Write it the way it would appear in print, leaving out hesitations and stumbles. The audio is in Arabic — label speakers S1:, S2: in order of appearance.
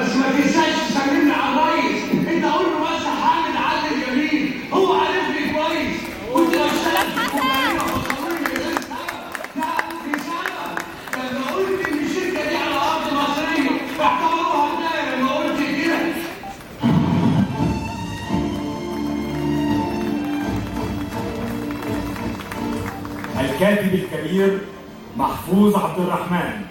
S1: بس ما تنساش تسلمني على الريس. انت قول له بس حامد عادل جميل، هو عارفني كويس. كنت بشتغل في كوبايه وصلوني من غير سبب. لا في سبب. لما قلت ان الشركه دي على ارض مصريه اعتبروها بدايه. لما قلت كده
S2: الكاتب الكبير محفوظ عبد الرحمن.